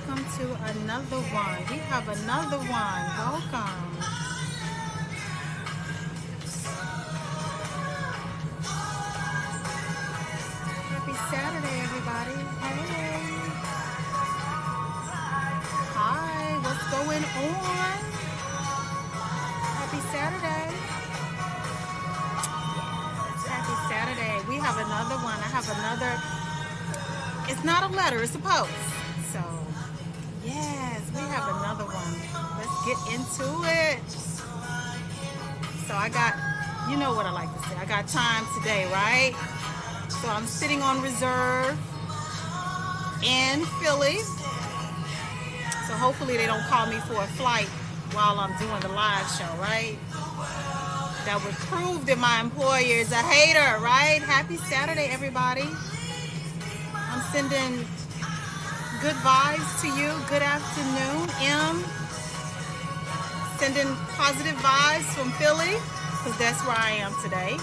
welcome to another one. We have another one. Welcome. Happy Saturday, everybody. Hey. Hi, what's going on? Happy Saturday. Yes, happy Saturday. We have another one. I have another. It's not a letter, it's a post. So, yes, we have another one. Let's get into it. So I got, you know what I like to say, I got time today, right? So I'm sitting on reserve in Philly. So hopefully they don't call me for a flight while I'm doing the live show, right? That would prove that my employer is a hater, right? Happy Saturday, everybody. I'm sending good vibes to you. Good afternoon, M. Sending positive vibes from Philly, because that's where I am today.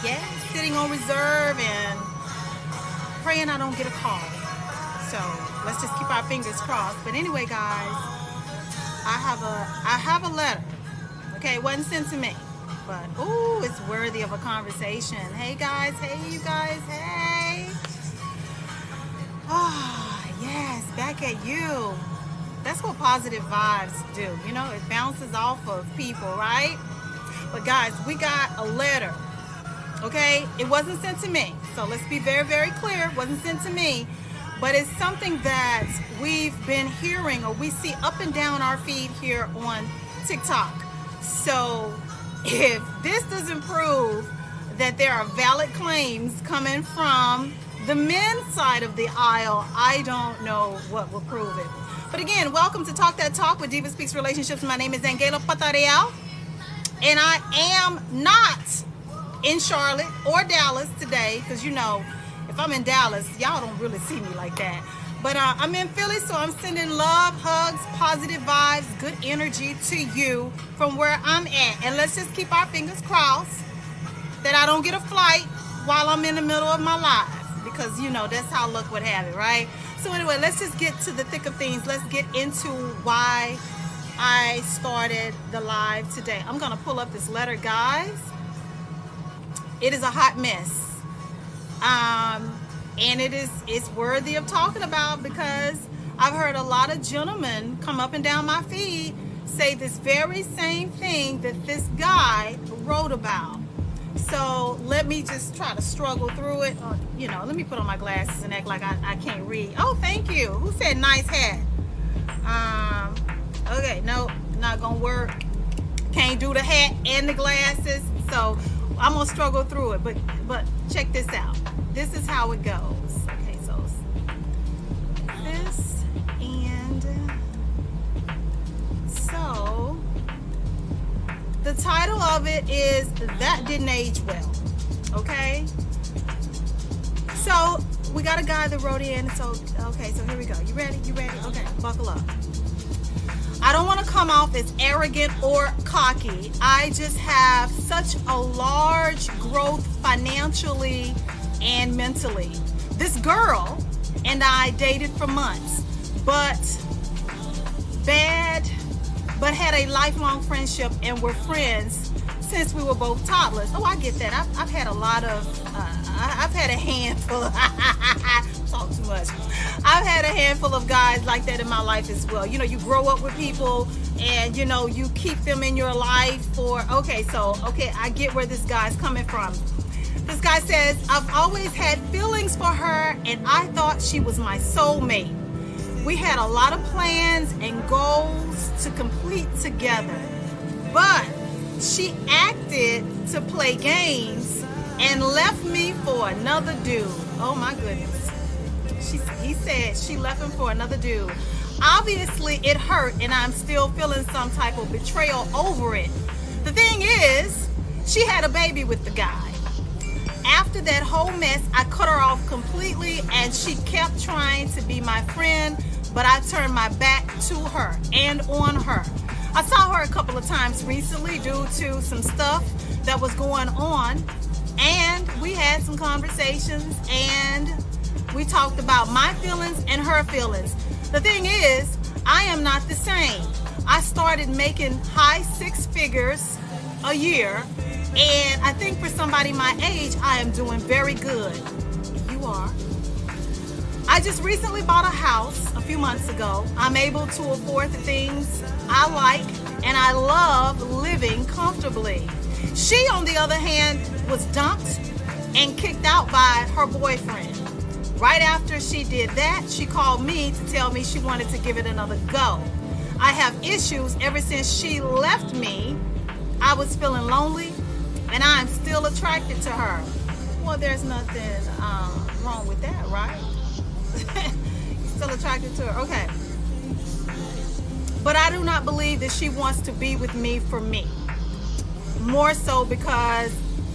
Yeah, sitting on reserve and praying I don't get a call. So let's just keep our fingers crossed. But anyway, guys, I have a letter. Okay, it wasn't sent to me, but ooh, it's worthy of a conversation. Hey guys, hey you guys, hey. Oh, yes, back at you. That's what positive vibes do. You know, it bounces off of people, right? But guys, we got a letter, okay? It wasn't sent to me. So let's be very, very clear. It wasn't sent to me. But it's something that we've been hearing or we see up and down our feed here on TikTok. So if this doesn't prove that there are valid claims coming from the men's side of the aisle, I don't know what will prove it. But again, welcome to Talk That Talk with DivaSpeaks Relationships. My name is AnGala Portorreal, and I am not in Charlotte or Dallas today, because you know, if I'm in Dallas, y'all don't really see me like that. But I'm in Philly, so I'm sending love, hugs, positive vibes, good energy to you from where I'm at. And let's just keep our fingers crossed that I don't get a flight while I'm in the middle of my life. Because, you know, that's how luck would have it, right? So anyway, let's just get to the thick of things. Let's get into why I started the live today. I'm going to pull up this letter, guys. It is a hot mess. And it's worthy of talking about, because I've heard a lot of gentlemen come up and down my feed say this very same thing that this guy wrote about. So let me just try to struggle through it. You know, let me put on my glasses and act like I can't read. Oh, thank you. Who said nice hat? Okay, no, not gonna work. Can't do the hat and the glasses. So I'm gonna struggle through it. But check this out. This is how it goes. Okay, so this and so. The title of it is That Didn't Age Well, okay? So, we got a guy that wrote in, so, okay, so here we go. You ready? You ready? Okay, buckle up. I don't want to come off as arrogant or cocky. I just have such a large growth financially and mentally. This girl and I dated for months, but had a lifelong friendship and were friends since we were both toddlers. Oh, I get that. I've had a lot of, I've had a handful, talk too much. I've had a handful of guys like that in my life as well. You know, you grow up with people and, you know, you keep them in your life for, okay, I get where this guy's coming from. This guy says, I've always had feelings for her and I thought she was my soulmate. We had a lot of plans and goals to complete together, but she acted to play games and left me for another dude. Oh my goodness. He said she left him for another dude. Obviously it hurt and I'm still feeling some type of betrayal over it. The thing is, she had a baby with the guy. After that whole mess, I cut her off completely and she kept trying to be my friend, but I turned my back to her and on her. I saw her a couple of times recently due to some stuff that was going on, and we had some conversations and we talked about my feelings and her feelings. The thing is, I am not the same. I started making high six figures a year, and I think for somebody my age, I am doing very good. You are. I just recently bought a house a few months ago. I'm able to afford the things I like, and I love living comfortably. She, on the other hand, was dumped and kicked out by her boyfriend. Right after she did that, she called me to tell me she wanted to give it another go. I have issues ever since she left me. I was feeling lonely, and I'm still attracted to her. Well, there's nothing wrong with that, right? You're still attracted to her, okay. But I do not believe that she wants to be with me for me. More so because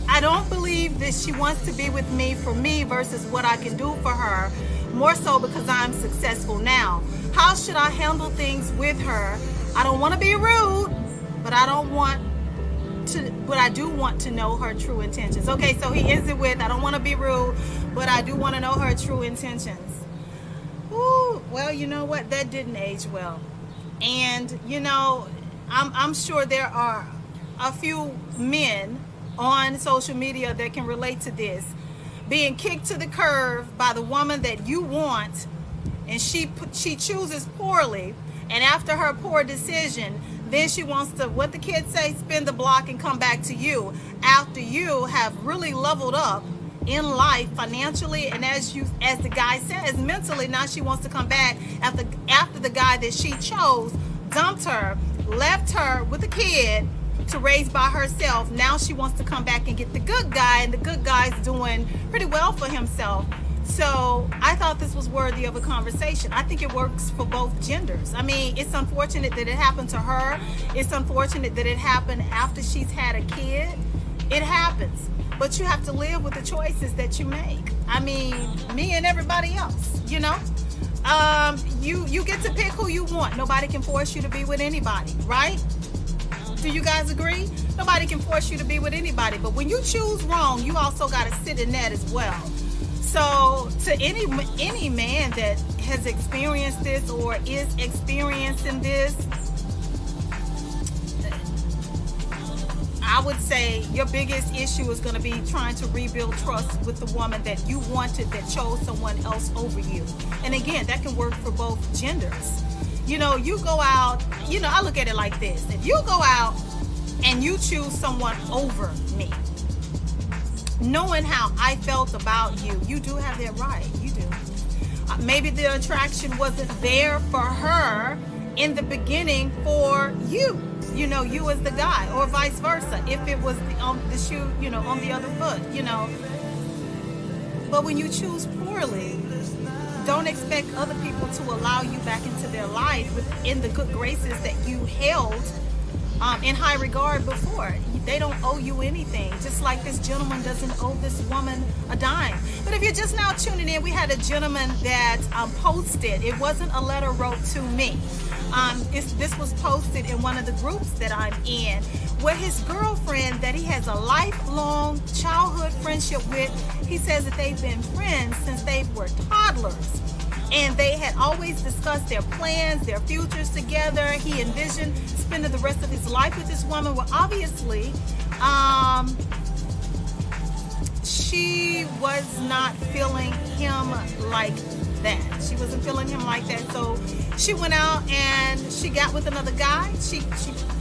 I don't believe that she wants to be with me for me versus what I can do for her. More so because I'm successful now. How should I handle things with her? I don't want to be rude, but I do want to know her true intentions. Okay, so he ends it with, I don't want to be rude, but I do want to know her true intentions. Ooh, well, you know what? That didn't age well. And, you know, I'm sure there are a few men on social media that can relate to this. Being kicked to the curb by the woman that you want, and she chooses poorly, and after her poor decision, then she wants to, what the kids say, spin the block and come back to you after you have really leveled up in life financially, and as the guy says, mentally. Now she wants to come back after the guy that she chose dumped her, left her with a kid to raise by herself. Now she wants to come back and get the good guy, and the good guy's doing pretty well for himself. So I thought this was worthy of a conversation. I think it works for both genders. I mean, it's unfortunate that it happened to her. It's unfortunate that it happened after she's had a kid. It happens. But you have to live with the choices that you make. I mean, me and everybody else, you know? You get to pick who you want. Nobody can force you to be with anybody, right? Do you guys agree? Nobody can force you to be with anybody. But when you choose wrong, you also got to sit in that as well. So to any man that has experienced this or is experiencing this, I would say your biggest issue is going to be trying to rebuild trust with the woman that you wanted that chose someone else over you. And again, that can work for both genders. You know, you go out, you know, I look at it like this. If you go out and you choose someone over me, knowing how I felt about you, you do have that right. You do. Maybe the attraction wasn't there for her in the beginning for you. You know, you as the guy, or vice versa. If it was the shoe, you know, on the other foot, you know. But when you choose poorly, don't expect other people to allow you back into their life within the good graces that you held in high regard before. They don't owe you anything, just like this gentleman doesn't owe this woman a dime. But if you're just now tuning in, we had a gentleman that posted, it wasn't a letter wrote to me. This was posted in one of the groups that I'm in, where his girlfriend that he has a lifelong childhood friendship with, he says that they've been friends since they were toddlers. And they had always discussed their plans, their futures together. He envisioned spending the rest of his life with this woman. Well, obviously, she was not feeling him like that. She wasn't feeling him like that. So she went out and she got with another guy. She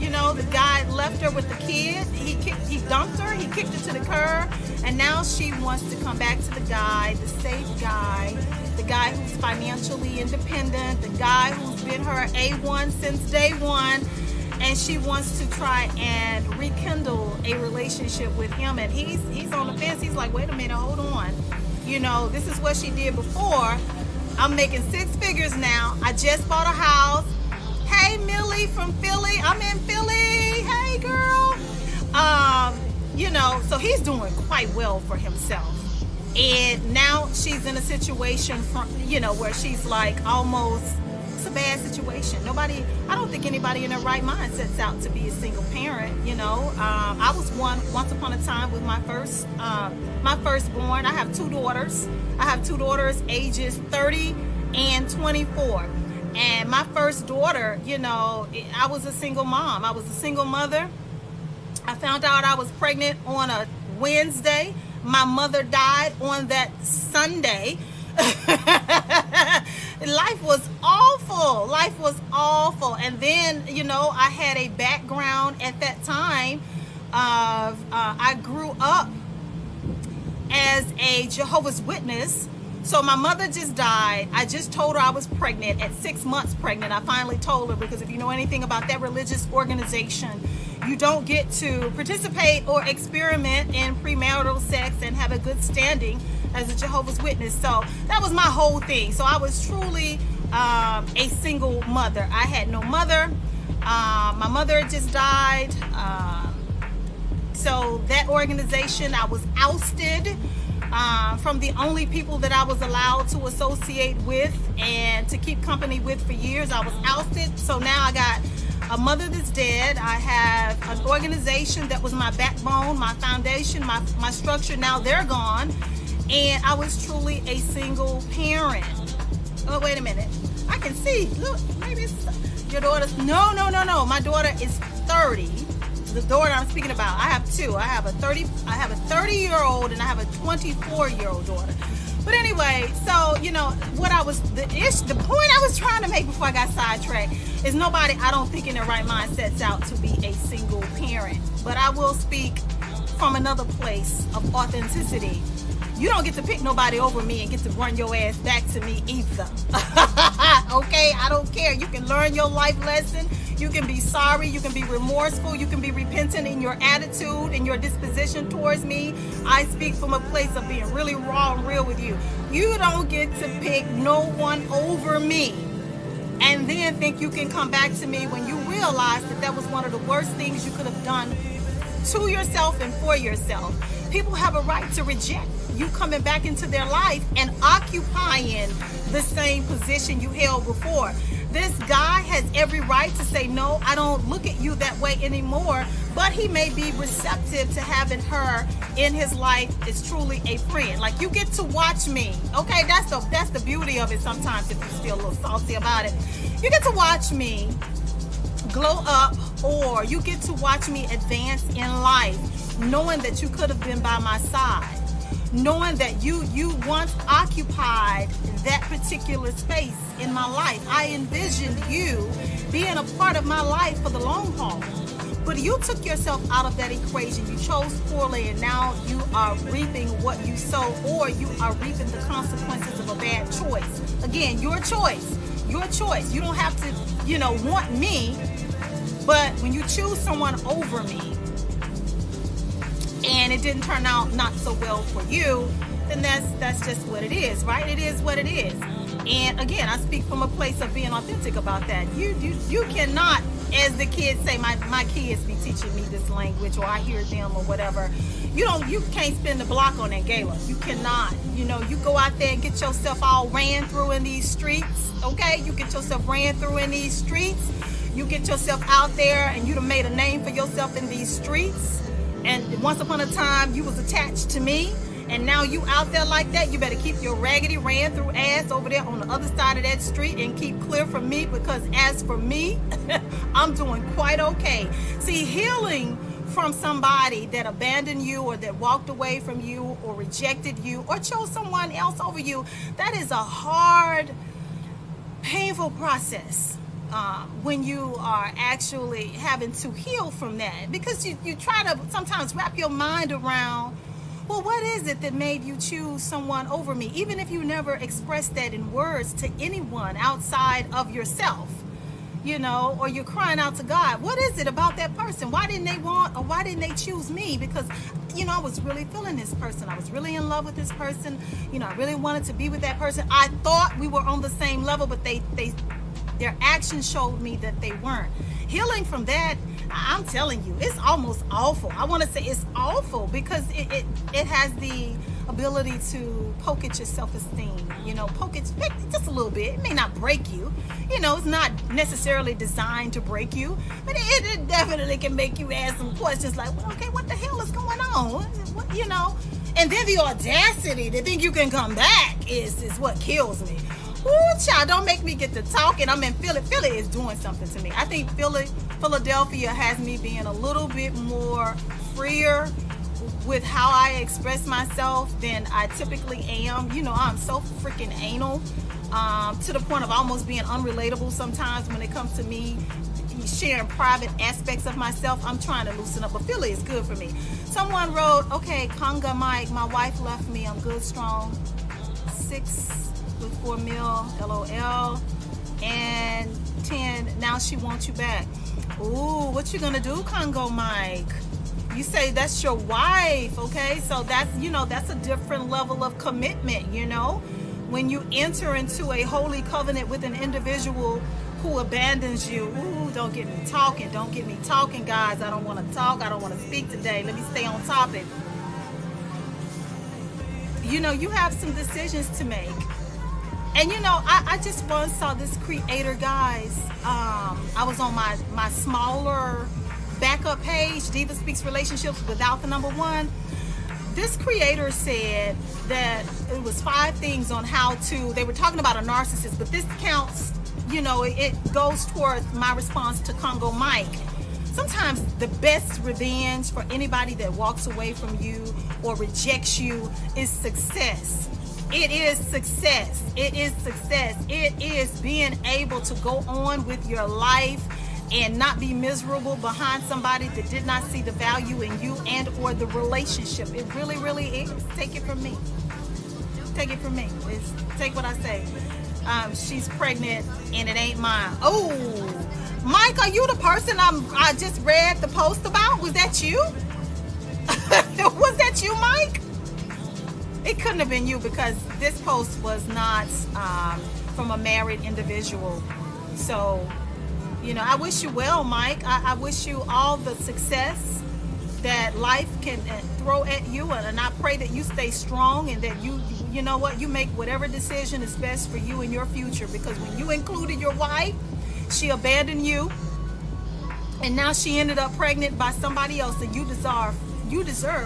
you know, the guy left her with the kid. He dumped her. He kicked her to the curb. And now she wants to come back to the guy, the safe guy, the guy who's financially independent, the guy who's been her A1 since day one. And she wants to try and rekindle a relationship with him. And he's on the fence. He's like, wait a minute, hold on. You know, this is what she did before. I'm making six figures now. I just bought a house. Hey, Millie from Philly. I'm in Philly. Hey, girl. You know, so he's doing quite well for himself. And now she's in a situation, you know, where she's like almost, it's a bad situation. I don't think anybody in their right mind sets out to be a single parent, you know. I was once upon a time with my firstborn. I have two daughters. Ages 30 and 24. And my first daughter, you know, I was a single mom. I was a single mother. I found out I was pregnant on a Wednesday. My mother died on that Sunday. Life was awful. Life was awful. And then, you know, I had a background at that time of I grew up as a Jehovah's Witness. So my mother just died. I just told her I was pregnant at 6 months pregnant. I finally told her, because if you know anything about that religious organization, you don't get to participate or experiment in premarital sex and have a good standing as a Jehovah's Witness. So that was my whole thing. So I was truly a single mother. I had no mother. My mother just died. So that organization, I was ousted from the only people that I was allowed to associate with and to keep company with for years. I was ousted. So now I got a mother that's dead. I have an organization that was my backbone, my foundation, my structure. Now they're gone. And I was truly a single parent. Oh, wait a minute. I can see. Look, maybe it's your daughter's. No. My daughter is 30. The daughter I'm speaking about, I have two. I have a 30-year-old and I have a 24-year-old daughter. But anyway, so you know what the point I was trying to make before I got sidetracked is nobody, I don't think, in their right mind sets out to be a single parent. But I will speak from another place of authenticity. You don't get to pick nobody over me and get to run your ass back to me either. Okay, I don't care. You can learn your life lesson. You can be sorry. You can be remorseful. You can be repentant in your attitude and your disposition towards me. I speak from a place of being really raw and real with you. You don't get to pick no one over me and then think you can come back to me when you realize that that was one of the worst things you could have done to yourself and for yourself. People have a right to reject you coming back into their life and occupying the same position you held before. This guy has every right to say, no, I don't look at you that way anymore, but he may be receptive to having her in his life as truly a friend. Like, you get to watch me, okay? That's the beauty of it sometimes, if you're still a little salty about it. You get to watch me glow up, or you get to watch me advance in life, knowing that you could have been by my side, knowing that you once occupied that particular space in my life. I envisioned you being a part of my life for the long haul. But you took yourself out of that equation. You chose poorly, and now you are reaping what you sow, or you are reaping the consequences of a bad choice. Again, your choice. Your choice. You don't have to, want me, but when you choose someone over me, and it didn't turn out not so well for you, then that's just what it is, right? It is what it is. And again, I speak from a place of being authentic about that. You cannot, as the kids say, my kids be teaching me this language, or I hear them or whatever. You can't spin the block on AnGala. You cannot. You go out there and get yourself all ran through in these streets, okay? You get yourself ran through in these streets. You get yourself out there and you done made a name for yourself in these streets. And once upon a time, you was attached to me, and now you out there like that. You better keep your raggedy ran through ass over there on the other side of that street and keep clear from me, because as for me, I'm doing quite okay. See, healing from somebody that abandoned you, or that walked away from you, or rejected you, or chose someone else over you, that is a hard, painful process. When you are actually having to heal from that, because you try to sometimes wrap your mind around, well, what is it that made you choose someone over me, even if you never expressed that in words to anyone outside of yourself, or you're crying out to God, what is it about that person? Why didn't they want, or why didn't they choose me? Because I was really feeling this person. I was really in love with this person. I really wanted to be with that person. I thought we were on the same level, but their actions showed me that they weren't. Healing from that, I'm telling you, it's almost awful. I want to say it's awful, because it has the ability to poke at your self-esteem, poke it just a little bit. It may not break you, it's not necessarily designed to break you, but it definitely can make you ask some questions like, well, okay, what the hell is going on? And then the audacity to think you can come back is what kills me. Ooh, child, don't make me get to talking. I'm in Philly. Philly is doing something to me. I think Philadelphia has me being a little bit more freer with how I express myself than I typically am. You know, I'm so freaking anal, to the point of almost being unrelatable sometimes when it comes to me sharing private aspects of myself. I'm trying to loosen up, but Philly is good for me. Someone wrote, okay, Conga Mike, my wife left me. I'm good, strong, 6'4" LOL, and 10, now she wants you back. Ooh, what you gonna do, Congo Mike? You say that's your wife, okay? So that's, you know, that's a different level of commitment, you know? When you enter into a holy covenant with an individual who abandons you, ooh, don't get me talking. Don't get me talking, guys. I don't want to talk. I don't want to speak today. Let me stay on topic. You know, you have some decisions to make. And you know, I just once saw this creator, guys. I was on my smaller backup page, DivaSpeaks Relationships Without the Number One. This creator said that it was 5 things on how to, they were talking about a narcissist, but this counts, you know, it goes towards my response to Congo Mike. Sometimes the best revenge for anybody that walks away from you or rejects you is success. It is success. It is success. It is being able to go on with your life and not be miserable behind somebody that did not see the value in you and or the relationship. It really, really is. Take it from me. Take it from me. Take what I say. She's pregnant and it ain't mine. Oh, Mike, are you the person I just read the post about? Was that you? Was that you, Mike? It couldn't have been you, because this post was not from a married individual. So, you know, I wish you well, Mike. I wish you all the success that life can throw at you, and I pray that you stay strong and that you know what, you make whatever decision is best for you and your future, because when you included your wife, she abandoned you, and now she ended up pregnant by somebody else, and you deserve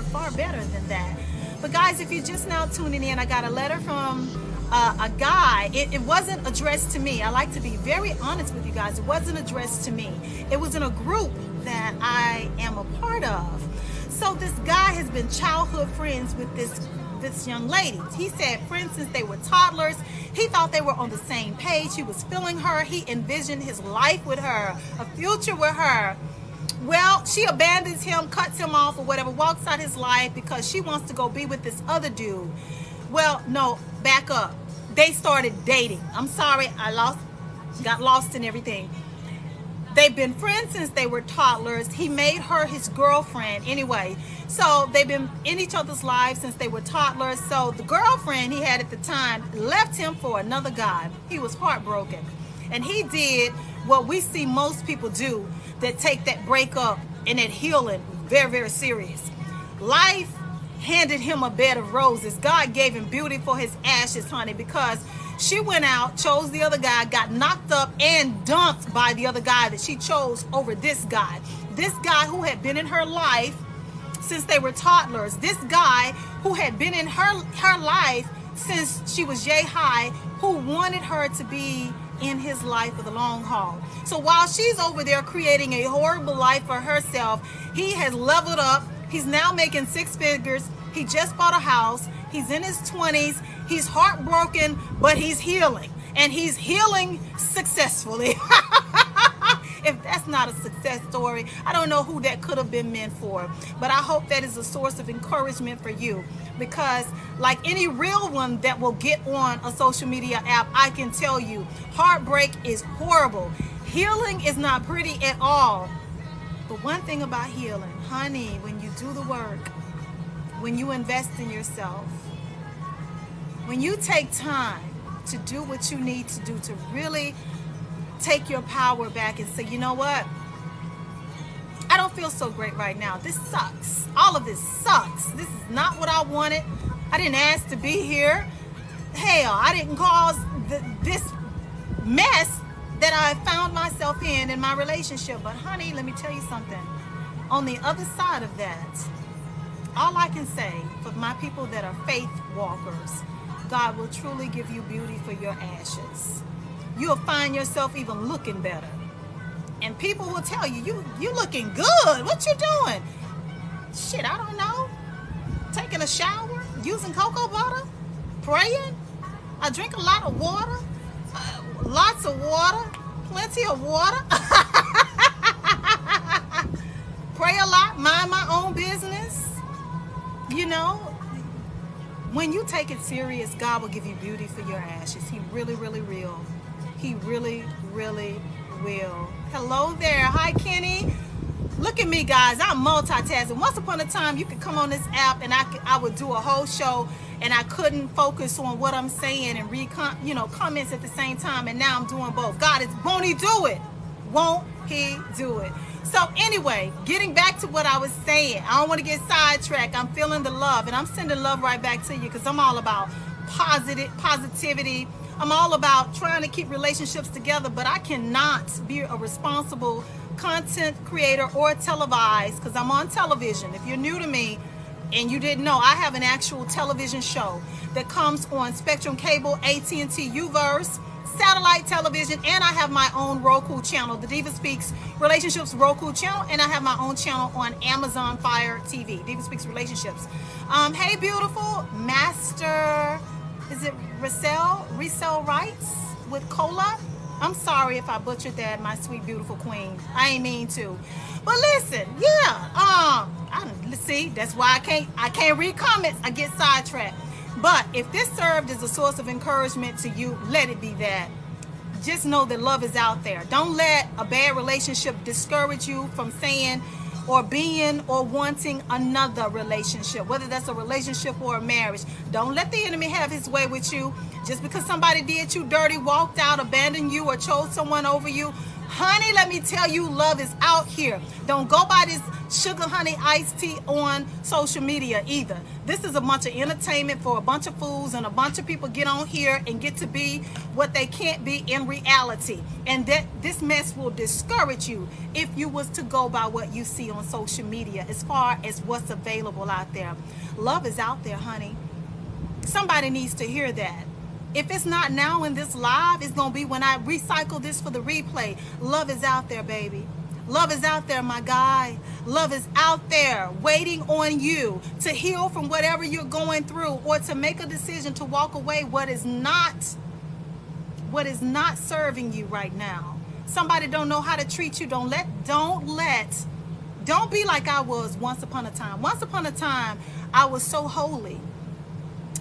far better than that. But guys, if you're just now tuning in, I got a letter from a guy. It wasn't addressed to me. I like to be very honest with you guys. It wasn't addressed to me. It was in a group that I am a part of. So this guy has been childhood friends with this young lady. He said, for instance, they were toddlers. He thought they were on the same page. He was feeling her. He envisioned his life with her, a future with her. Well, she abandons him, cuts him off or whatever, walks out his life because she wants to go be with this other dude. Well, no, back up. They started dating. I'm sorry, got lost in everything. They've been friends since they were toddlers. He made her his girlfriend anyway. So they've been in each other's lives since they were toddlers. So the girlfriend he had at the time left him for another guy. He was heartbroken. And he did what we see most people do that take that breakup and that healing very, very serious. Life handed him a bed of roses. God gave him beauty for his ashes, honey, because she went out, chose the other guy, got knocked up and dumped by the other guy that she chose over this guy. This guy who had been in her life since they were toddlers. This guy who had been in her life since she was yay high, who wanted her to be in his life for the long haul. So while she's over there creating a horrible life for herself, he has leveled up. He's now making 6 figures. He just bought a house. He's in his 20s. He's heartbroken, but he's healing. And he's healing successfully. If that's not a success story, I don't know who that could have been meant for. But I hope that is a source of encouragement for you. Because like any real one that will get on a social media app, I can tell you, heartbreak is horrible. Healing is not pretty at all. But one thing about healing, honey, when you do the work, when you invest in yourself, when you take time to do what you need to do to really take your power back and say, you know what? I don't feel so great right now. This sucks. All of this sucks. This is not what I wanted. I didn't ask to be here. Hell, I didn't cause this mess that I found myself in my relationship. But honey, let me tell you something. On the other side of that, all I can say for my people that are faith walkers, God will truly give you beauty for your ashes. You'll find yourself even looking better. And people will tell you, you looking good. What you doing? Shit, I don't know. Taking a shower, using cocoa butter, praying. I drink a lot of water, lots of water, plenty of water. Pray a lot, mind my own business. You know, when you take it serious, God will give you beauty for your ashes. He really, really will. He really, really will. Hello there. Hi, Kenny. Look at me, guys. I'm multitasking. Once upon a time, you could come on this app and I would do a whole show and I couldn't focus on what I'm saying and read comments at the same time. And now I'm doing both. God, won't he do it? Won't he do it? So anyway, getting back to what I was saying, I don't want to get sidetracked. I'm feeling the love and I'm sending love right back to you because I'm all about positivity. I'm all about trying to keep relationships together, but I cannot be a responsible content creator or televised because I'm on television. If you're new to me and you didn't know, I have an actual television show that comes on Spectrum Cable, AT&T Uverse, satellite television, and I have my own Roku channel, the DivaSpeaks Relationships Roku channel, and I have my own channel on Amazon Fire TV, DivaSpeaks Relationships. Hey, beautiful Master, is it Resell Rights with Cola? I'm sorry if I butchered that, my sweet, beautiful queen. I ain't mean to. But listen, yeah, see, that's why I can't read comments. I get sidetracked. But if this served as a source of encouragement to you, let it be that. Just know that love is out there. Don't let a bad relationship discourage you from saying or being or wanting another relationship, whether that's a relationship or a marriage. Don't let the enemy have his way with you. Just because somebody did you dirty, walked out, abandoned you, or chose someone over you, honey, let me tell you, love is out here. Don't go by this sugar honey iced tea on social media either. This is a bunch of entertainment for a bunch of fools, and a bunch of people get on here and get to be what they can't be in reality. And that this mess will discourage you if you was to go by what you see on social media as far as what's available out there. Love is out there, honey. Somebody needs to hear that. If it's not now in this live, it's going to be when I recycle this for the replay. Love is out there, baby. Love is out there, my guy. Love is out there waiting on you to heal from whatever you're going through, or to make a decision to walk away what is not serving you right now. Somebody don't know how to treat you. Don't be like I was once upon a time. Once upon a time, I was so holy.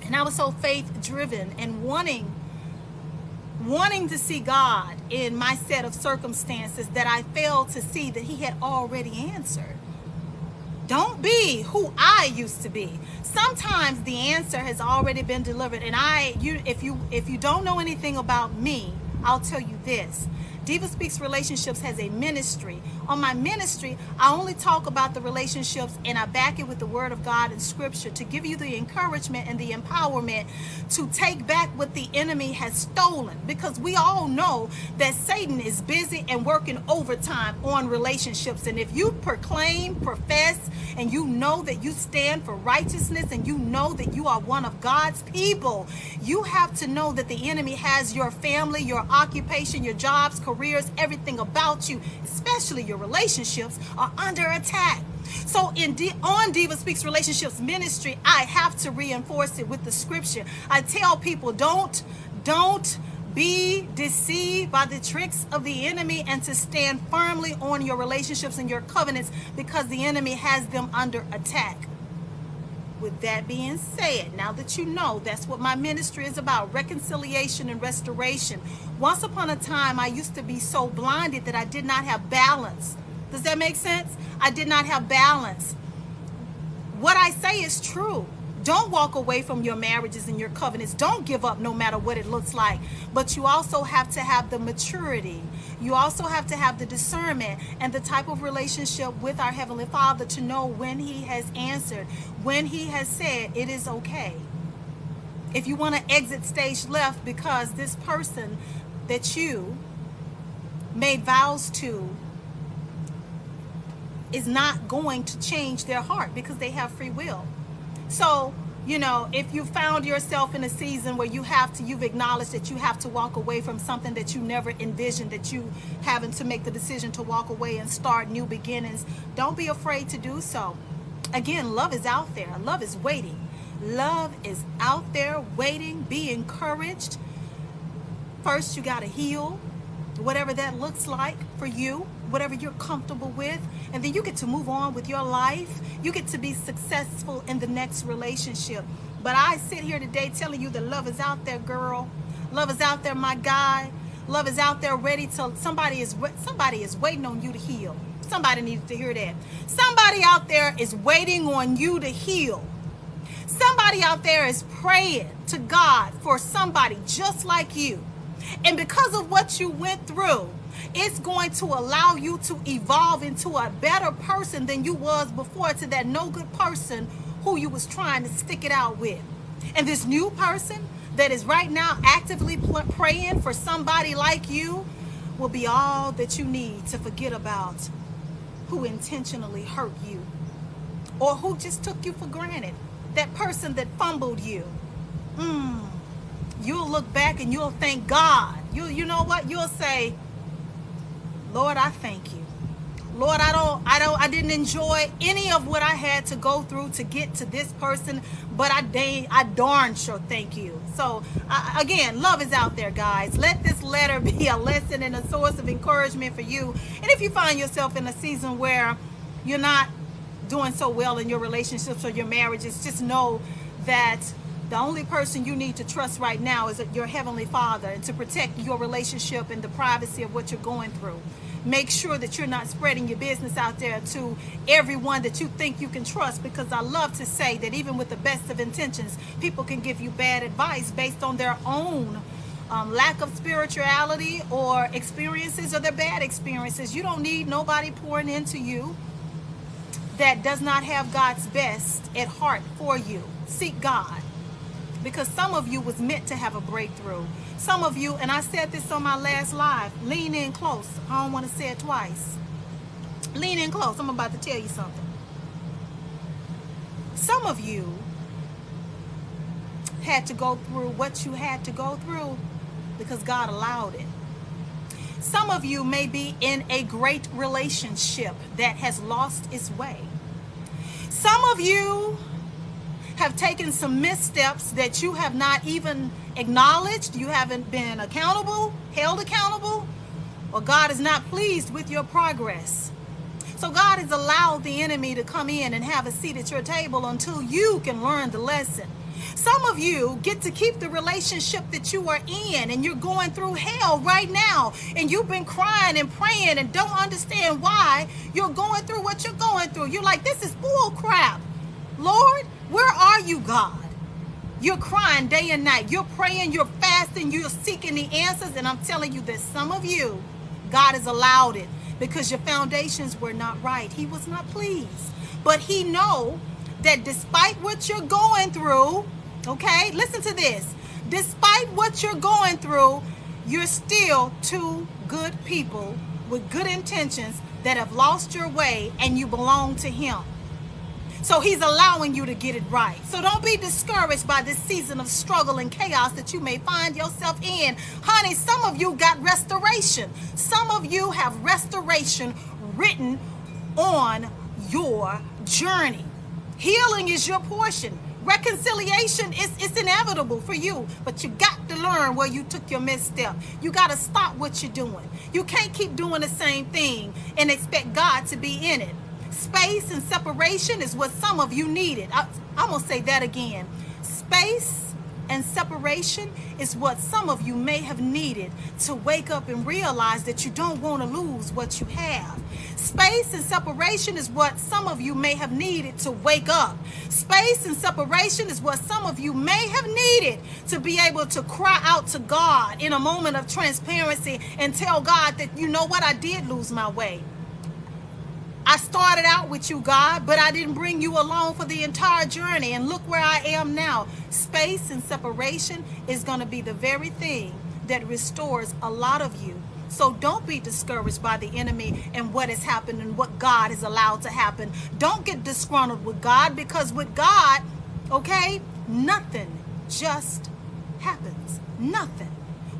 And I was so faith-driven and wanting to see God in my set of circumstances that I failed to see that he had already answered. Don't be who I used to be. Sometimes the answer has already been delivered. And if you don't know anything about me, I'll tell you this. DivaSpeaks Relationships has a ministry. On my ministry, I only talk about the relationships and I back it with the word of God and scripture to give you the encouragement and the empowerment to take back what the enemy has stolen. Because we all know that Satan is busy and working overtime on relationships. And if you proclaim, profess, and you know that you stand for righteousness and you know that you are one of God's people, you have to know that the enemy has your family, your occupation, your jobs, careers, everything about you, especially your relationships, are under attack. So on DivaSpeaks Relationships Ministry, I have to reinforce it with the scripture. I tell people, don't be deceived by the tricks of the enemy, and to stand firmly on your relationships and your covenants, because the enemy has them under attack. With that being said, now that you know that's what my ministry is about, reconciliation and restoration. Once upon a time, I used to be so blinded that I did not have balance. Does that make sense? I did not have balance. What I say is true. Don't walk away from your marriages and your covenants. Don't give up no matter what it looks like. But you also have to have the maturity. You also have to have the discernment and the type of relationship with our Heavenly Father to know when He has answered, when He has said it is okay. If you want to exit stage left because this person that you made vows to is not going to change their heart, because they have free will. So You know, if you found yourself in a season where you've acknowledged that you have to walk away from something that you never envisioned, that you having to make the decision to walk away and start new beginnings, don't be afraid to do so. Again, love is out there. Love is waiting. Love is out there waiting. Be encouraged. First, you got to heal, whatever that looks like for you, whatever you're comfortable with, and then you get to move on with your life. You get to be successful in the next relationship. But I sit here today telling you that love is out there, girl. Love is out there, my guy. Love is out there ready to, somebody is waiting on you to heal. Somebody needs to hear that. Somebody out there is waiting on you to heal. Somebody out there is praying to God for somebody just like you. And because of what you went through, it's going to allow you to evolve into a better person than you was before, to that no good person who you was trying to stick it out with. And this new person that is right now actively praying for somebody like you will be all that you need to forget about who intentionally hurt you or who just took you for granted. That person that fumbled you. You'll look back and you'll thank God. You know what? You'll say, Lord, I thank you. Lord, I didn't enjoy any of what I had to go through to get to this person, but I darn sure thank you. So again, love is out there, guys. Let this letter be a lesson and a source of encouragement for you. And if you find yourself in a season where you're not doing so well in your relationships or your marriages, just know that the only person you need to trust right now is your Heavenly Father, and to protect your relationship and the privacy of what you're going through. Make sure that you're not spreading your business out there to everyone that you think you can trust, because I love to say that even with the best of intentions, people can give you bad advice based on their own lack of spirituality or experiences, or their bad experiences. You don't need nobody pouring into you that does not have God's best at heart for you. Seek God. Because some of you was meant to have a breakthrough. Some of you, and I said this on my last live, lean in close. I don't want to say it twice. Lean in close. I'm about to tell you something. Some of you had to go through what you had to go through because God allowed it. Some of you may be in a great relationship that has lost its way. Some of you have taken some missteps that you have not even acknowledged. You haven't been held accountable, or God is not pleased with your progress. So God has allowed the enemy to come in and have a seat at your table until you can learn the lesson. Some of you get to keep the relationship that you are in, and you're going through hell right now, and you've been crying and praying and don't understand why you're going through what you're going through. You're like, this is bull crap. Lord, where are you, God? You're crying day and night. You're praying, you're fasting, you're seeking the answers. And I'm telling you that some of you, God has allowed it because your foundations were not right. He was not pleased. But he know that despite what you're going through, okay, listen to this. Despite what you're going through, you're still two good people with good intentions that have lost your way, and you belong to him. So he's allowing you to get it right. So don't be discouraged by this season of struggle and chaos that you may find yourself in. Honey, some of you got restoration. Some of you have restoration written on your journey. Healing is your portion. Reconciliation is inevitable for you, but you got to learn where you took your misstep. You got to stop what you're doing. You can't keep doing the same thing and expect God to be in it. Space and separation is what some of you needed. I'm going to say that again. Space and separation is what some of you may have needed to wake up and realize that you don't want to lose what you have. Space and separation is what some of you may have needed to wake up. Space and separation is what some of you may have needed to be able to cry out to God in a moment of transparency and tell God that, you know what, I did lose my way. I started out with you, God, but I didn't bring you along for the entire journey. And look where I am now. Space and separation is going to be the very thing that restores a lot of you. So don't be discouraged by the enemy and what has happened and what God has allowed to happen. Don't get disgruntled with God, because with God, okay, Nothing just happens. Nothing.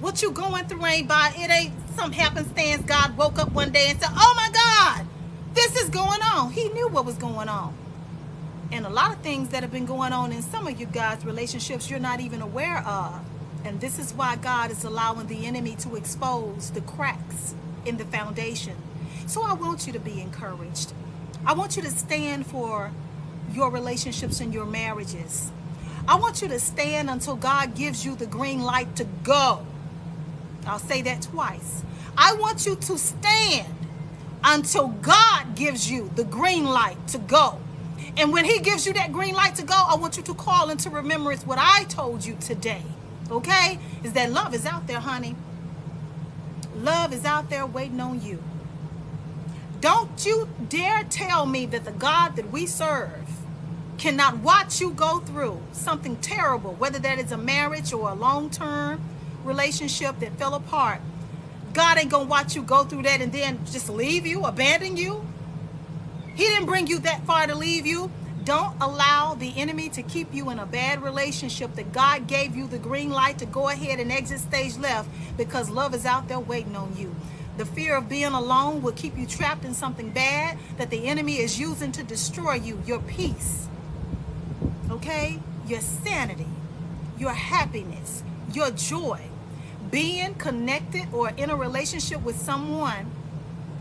What you going through ain't it ain't some happenstance. God woke up one day and said, oh my God, this is going on. He knew what was going on. And a lot of things that have been going on in some of you guys' relationships you're not even aware of. And this is why God is allowing the enemy to expose the cracks in the foundation. So I want you to be encouraged. I want you to stand for your relationships and your marriages. I want you to stand until God gives you the green light to go. I'll say that twice. I want you to stand until God gives you the green light to go. And when he gives you that green light to go, I want you to call into remembrance what I told you today. Okay? Is that love is out there, honey. Love is out there waiting on you. Don't you dare tell me that the God that we serve cannot watch you go through something terrible, whether that is a marriage or a long-term relationship that fell apart. God ain't gonna watch you go through that and then just leave you, abandon you. He didn't bring you that far to leave you. Don't allow the enemy to keep you in a bad relationship that God gave you the green light to go ahead and exit stage left, because love is out there waiting on you. The fear of being alone will keep you trapped in something bad that the enemy is using to destroy you, your peace, okay? Your sanity, your happiness, your joy. Being connected or in a relationship with someone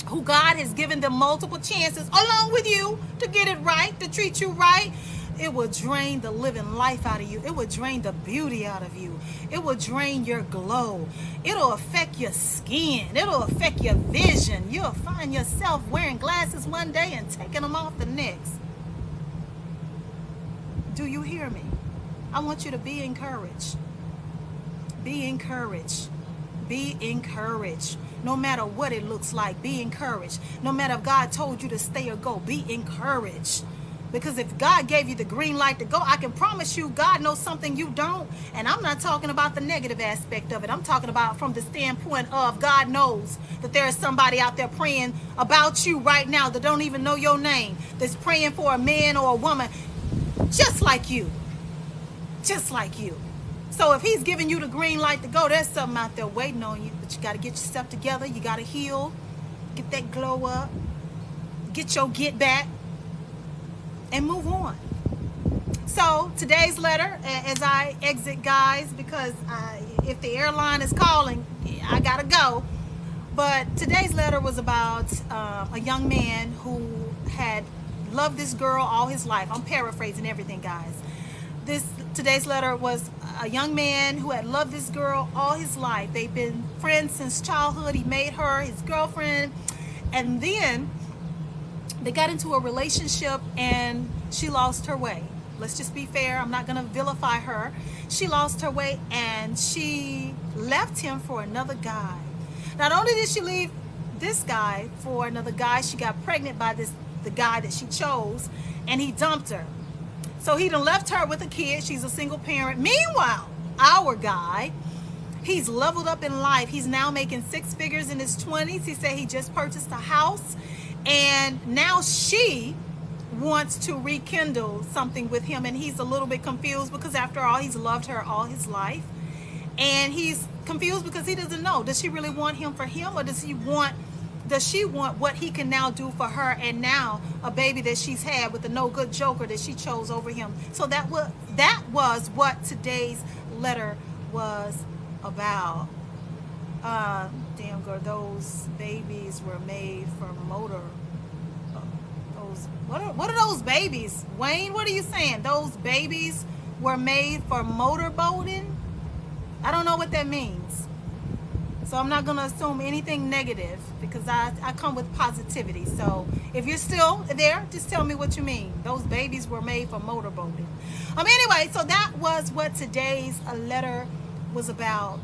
who God has given them multiple chances along with you to get it right, to treat you right, it will drain the living life out of you. It will drain the beauty out of you. It will drain your glow. It'll affect your skin. It'll affect your vision. You'll find yourself wearing glasses one day and taking them off the next. Do you hear me? I want you to be encouraged. Be encouraged. Be encouraged. No matter what it looks like, be encouraged. No matter if God told you to stay or go, be encouraged. Because if God gave you the green light to go, I can promise you God knows something you don't. And I'm not talking about the negative aspect of it. I'm talking about from the standpoint of God knows that there is somebody out there praying about you right now that don't even know your name, that's praying for a man or a woman just like you. Just like you. So if he's giving you the green light to go, there's something out there waiting on you. But you got to get yourself together. You got to heal. Get that glow up. Get your get back. And move on. So today's letter, as I exit, guys, because if the airline is calling, I got to go. But today's letter was about a young man who had loved this girl all his life. I'm paraphrasing everything, guys. Today's letter was a young man who had loved this girl all his life. They've been friends since childhood. He made her his girlfriend. And then they got into a relationship and she lost her way. Let's just be fair. I'm not going to vilify her. She lost her way and she left him for another guy. Not only did she leave this guy for another guy, she got pregnant by the guy that she chose, and he dumped her. So he done left her with a kid. She's a single parent. Meanwhile, our guy, he's leveled up in life. He's now making 6 figures in his 20s. He said he just purchased a house. And now she wants to rekindle something with him. And he's a little bit confused because after all, he's loved her all his life. And he's confused because he doesn't know. Does she really want him for him, or does she want what he can now do for her, and now a baby that she's had with a no good joker that she chose over him? So that was what today's letter was about. Damn girl, those babies were made for motor. What are those babies? Wayne, what are you saying? Those babies were made for motorboating? I don't know what that means. So I'm not going to assume anything negative because I come with positivity. So if you're still there, just tell me what you mean. Those babies were made for motorboating. Anyway, so that was what today's letter was about.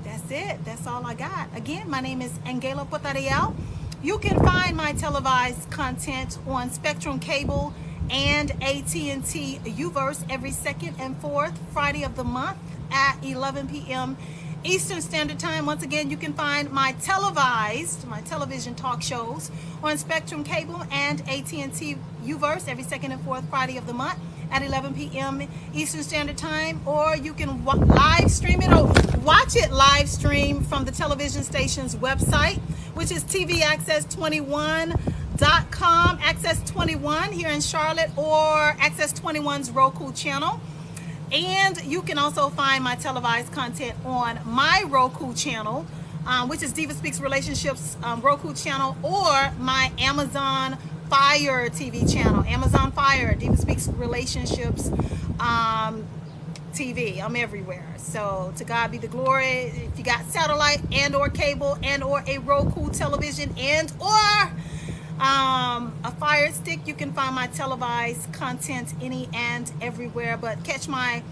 That's it. That's all I got. Again, my name is AnGala Portorreal. You can find my televised content on Spectrum Cable and AT&T Uverse every second and fourth Friday of the month at 11 p.m. Eastern Standard Time. Once again, you can find my television talk shows on Spectrum Cable and AT&T Uverse every second and fourth Friday of the month at 11 p.m. Eastern Standard Time, or you can live stream it or watch it live stream from the television station's website, which is tvaccess21.com, Access 21 here in Charlotte, or Access 21's Roku channel. And you can also find my televised content on my Roku channel, which is DivaSpeaks Relationships Roku channel, or my Amazon Fire TV channel, Amazon Fire, DivaSpeaks Relationships TV. I'm everywhere. So to God be the glory. If you got satellite and or cable and or a Roku television and or a Fire Stick, you can find my televised content any and everywhere. But catch my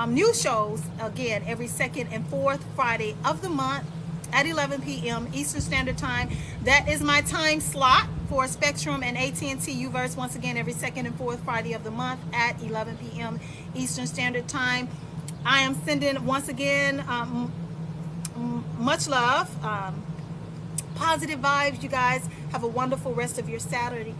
new shows again every second and fourth Friday of the month at 11 p.m. Eastern Standard Time. That is my time slot for Spectrum and AT&T Uverse, once again every second and fourth Friday of the month at 11 p.m. Eastern Standard Time. I am sending once again much love, positive vibes. You guys have a wonderful rest of your Saturday.